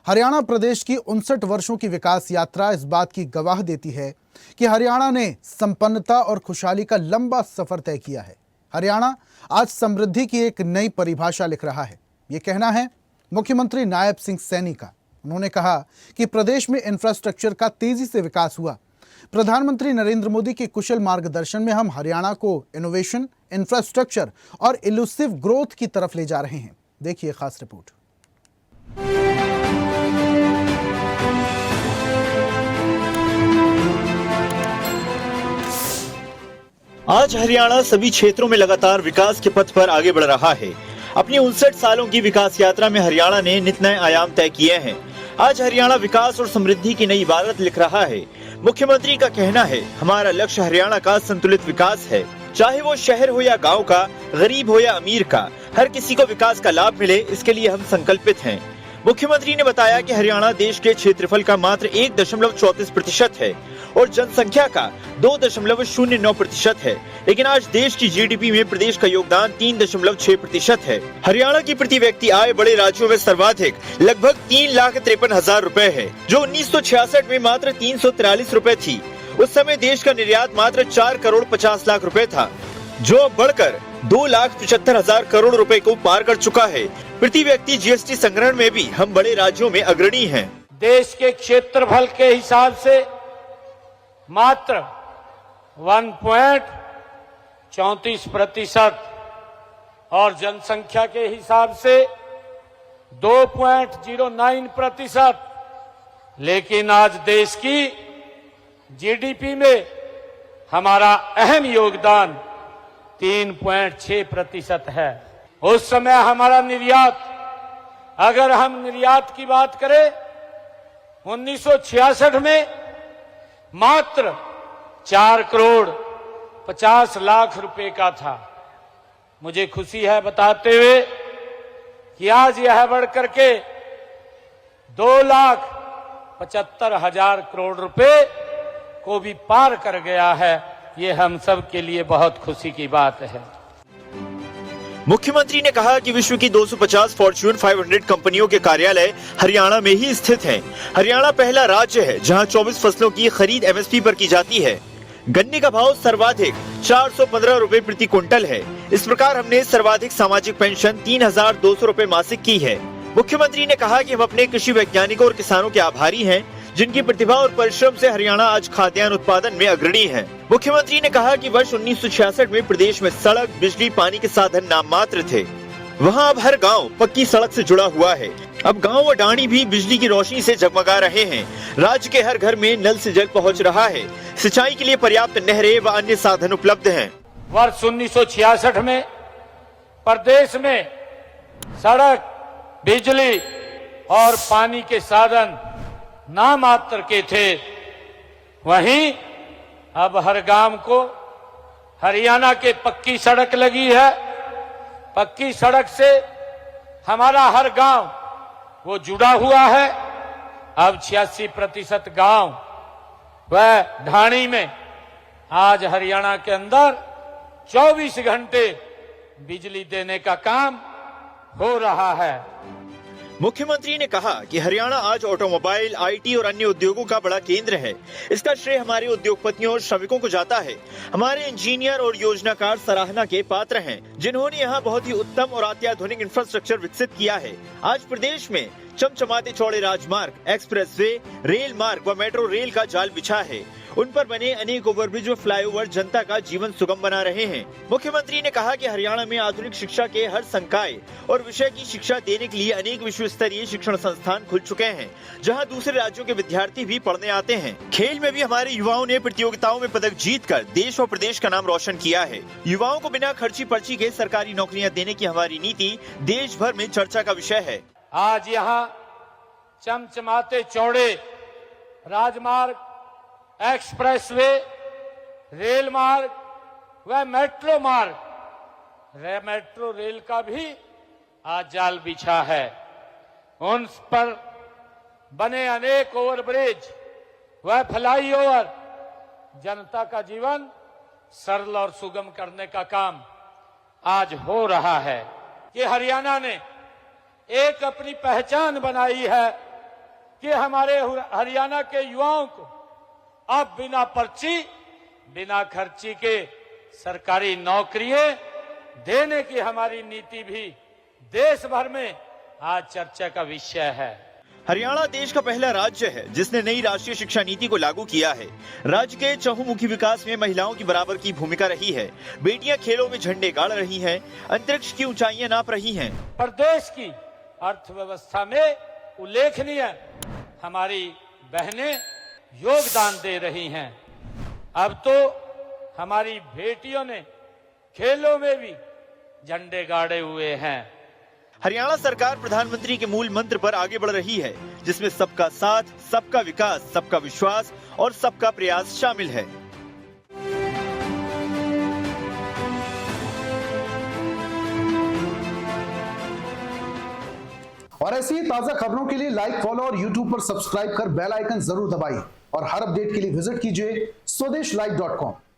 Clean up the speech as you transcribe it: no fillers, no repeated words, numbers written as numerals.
हरियाणा प्रदेश की 59 वर्षों की विकास यात्रा इस बात की गवाह देती है कि हरियाणा ने संपन्नता और खुशहाली का लंबा सफर तय किया है। हरियाणा आज समृद्धि की एक नई परिभाषा लिख रहा है। ये कहना है मुख्यमंत्री नायब सिंह सैनी का। उन्होंने कहा कि प्रदेश में इंफ्रास्ट्रक्चर का तेजी से विकास हुआ। प्रधानमंत्री नरेंद्र मोदी के कुशल मार्गदर्शन में हम हरियाणा को इनोवेशन, इंफ्रास्ट्रक्चर और इलूसिव ग्रोथ की तरफ ले जा रहे हैं। देखिए खास रिपोर्ट। आज हरियाणा सभी क्षेत्रों में लगातार विकास के पथ पर आगे बढ़ रहा है। अपनी 59 सालों की विकास यात्रा में हरियाणा ने नित नए आयाम तय किए हैं। आज हरियाणा विकास और समृद्धि की नई इबारत लिख रहा है। मुख्यमंत्री का कहना है, हमारा लक्ष्य हरियाणा का संतुलित विकास है। चाहे वो शहर हो या गांव का, गरीब हो या अमीर का, हर किसी को विकास का लाभ मिले, इसके लिए हम संकल्पित हैं। मुख्यमंत्री ने बताया कि हरियाणा देश के क्षेत्रफल का मात्र 1.34% है और जनसंख्या का 2.09% है, लेकिन आज देश की जीडीपी में प्रदेश का योगदान 3.6% है। हरियाणा की प्रति व्यक्ति आय बड़े राज्यों में सर्वाधिक लगभग 3,53,000 रुपए है, जो 1966 में मात्र 343 रुपए थी। उस समय देश का निर्यात मात्र 4,50,00,000 रुपए था, जो अब बढ़कर 2,75,000 करोड़ रुपए को पार कर चुका है। प्रति व्यक्ति जीएसटी संग्रहण में भी हम बड़े राज्यों में अग्रणी हैं। देश के क्षेत्रफल के हिसाब से मात्र 1.34% और जनसंख्या के हिसाब से 2.09%, लेकिन आज देश की जीडीपी में हमारा अहम योगदान 3.6% है। उस समय हमारा निर्यात, अगर हम निर्यात की बात करें, 1966 में मात्र 4,50,00,000 रुपए का था। मुझे खुशी है बताते हुए कि आज यह बढ़कर के 2,75,000 करोड़ रुपए को भी पार कर गया है। ये हम सब के लिए बहुत खुशी की बात है। मुख्यमंत्री ने कहा कि विश्व की 250 फॉर्च्यून 500 कंपनियों के कार्यालय हरियाणा में ही स्थित हैं। हरियाणा पहला राज्य है जहां 24 फसलों की खरीद एमएसपी पर की जाती है। गन्ने का भाव सर्वाधिक 415 रुपए प्रति क्विंटल है। इस प्रकार हमने सर्वाधिक सामाजिक पेंशन 3,200 रुपए मासिक की है। मुख्यमंत्री ने कहा कि हम अपने कृषि वैज्ञानिकों और किसानों के आभारी हैं, जिनकी प्रतिभा और परिश्रम से हरियाणा आज खाद्यान्न उत्पादन में अग्रणी है। मुख्यमंत्री ने कहा कि वर्ष 1966 में प्रदेश में सड़क, बिजली, पानी के साधन नाम मात्र थे। वहां अब हर गांव पक्की सड़क से जुड़ा हुआ है। अब गांव व डाणी भी बिजली की रोशनी से जगमगा रहे हैं। राज्य के हर घर में नल से जल पहुंच रहा है। सिंचाई के लिए पर्याप्त नहरें व अन्य साधन उपलब्ध हैं। वर्ष 1966 में प्रदेश में सड़क, बिजली और पानी के साधन ना मात्र के थे, वहीं अब हर गांव को हरियाणा के पक्की सड़क लगी है। पक्की सड़क से हमारा हर गांव वो जुड़ा हुआ है। अब 86% गांव व ढाणी में आज हरियाणा के अंदर 24 घंटे बिजली देने का काम हो रहा है। मुख्यमंत्री ने कहा कि हरियाणा आज ऑटोमोबाइल, आईटी और अन्य उद्योगों का बड़ा केंद्र है। इसका श्रेय हमारे उद्योगपतियों और श्रमिकों को जाता है। हमारे इंजीनियर और योजनाकार सराहना के पात्र हैं, जिन्होंने यहाँ बहुत ही उत्तम और अत्याधुनिक इंफ्रास्ट्रक्चर विकसित किया है। आज प्रदेश में चमचमाते चौड़े राजमार्ग, एक्सप्रेसवे, रेल मार्ग व मेट्रो रेल का जाल बिछा है। उन पर बने अनेक ओवरब्रिज व फ्लाईओवर जनता का जीवन सुगम बना रहे हैं। मुख्यमंत्री ने कहा कि हरियाणा में आधुनिक शिक्षा के हर संकाय और विषय की शिक्षा देने के लिए अनेक विश्व स्तरीय शिक्षण संस्थान खुल चुके हैं, जहां दूसरे राज्यों के विद्यार्थी भी पढ़ने आते हैं। खेल में भी हमारे युवाओं ने प्रतियोगिताओं में पदक जीतकर देश और प्रदेश का नाम रोशन किया है। युवाओं को बिना खर्ची पर्ची के सरकारी नौकरियां देने की हमारी नीति देश भर में चर्चा का विषय है। आज यहाँ चमचमाते चौड़े राजमार्ग, एक्सप्रेसवे, रेल मार्ग व मेट्रो मार्ग, मेट्रो रेल का भी आज जाल बिछा है। उन पर बने अनेक ओवरब्रिज व फ्लाईओवर जनता का जीवन सरल और सुगम करने का काम आज हो रहा है। कि हरियाणा ने एक अपनी पहचान बनाई है कि हमारे हरियाणा के युवाओं को अब बिना पर्ची, बिना खर्ची के सरकारी नौकरियां देने की हमारी नीति भी देश भर में आज चर्चा का विषय है। हरियाणा देश का पहला राज्य है जिसने नई राष्ट्रीय शिक्षा नीति को लागू किया है। राज्य के चहुमुखी विकास में महिलाओं की बराबर की भूमिका रही है। बेटियां खेलों में झंडे गाड़ रही हैं, अंतरिक्ष की ऊंचाइयां नाप रही हैं। प्रदेश की अर्थव्यवस्था में उल्लेखनीय हमारी बहनें योगदान दे रही हैं। अब तो हमारी बेटियों ने खेलों में भी झंडे गाड़े हुए हैं। हरियाणा सरकार प्रधानमंत्री के मूल मंत्र पर आगे बढ़ रही है, जिसमें सबका साथ, सबका विकास, सबका विश्वास और सबका प्रयास शामिल है। और ऐसी ही ताजा खबरों के लिए लाइक, फॉलो और यूट्यूब पर सब्सक्राइब कर बेल आइकन जरूर दबाइए और हर अपडेट के लिए विजिट कीजिए स्वदेशलाइव.com।